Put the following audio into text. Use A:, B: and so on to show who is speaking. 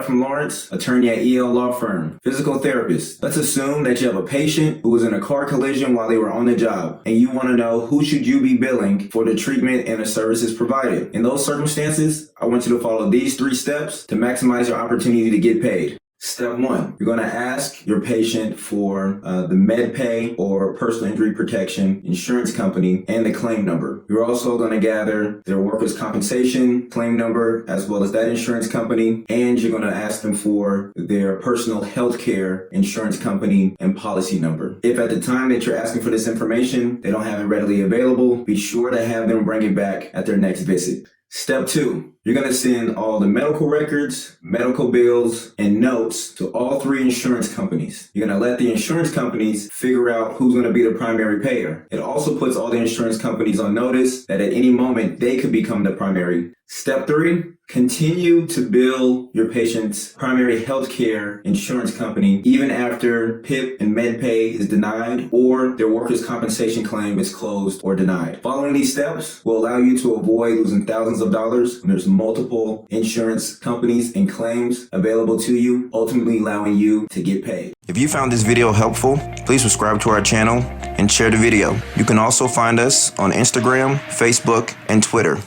A: Efrem Lawrence, attorney at EL Law Firm. Physical therapist. Let's assume that you have a patient who was in a car collision while they were on the job, and you want to know who should you be billing for the treatment and the services provided. In those circumstances, I want you to follow these 3 steps to maximize your opportunity to get paid. Step 1, you're going to ask your patient for the MedPay or personal injury protection insurance company and the claim number. You're also going to gather their workers' compensation claim number as well as that insurance company, and you're going to ask them for their personal health care insurance company and policy number. If at the time that you're asking for this information, they don't have it readily available, be sure to have them bring it back at their next visit. Step 2, you're going to send all the medical records, medical bills, and notes to all 3 insurance companies. You're going to let the insurance companies figure out who's going to be the primary payer. It also puts all the insurance companies on notice that at any moment they could become the primary. Step 3, continue to bill your patient's primary health care insurance company even after PIP and MedPay is denied or their workers' compensation claim is closed or denied. Following these steps will allow you to avoid losing thousands of dollars when there's multiple insurance companies and claims available to you, ultimately allowing you to get paid. If you found this video helpful, please subscribe to our channel and share the video. You can also find us on Instagram, Facebook, and Twitter.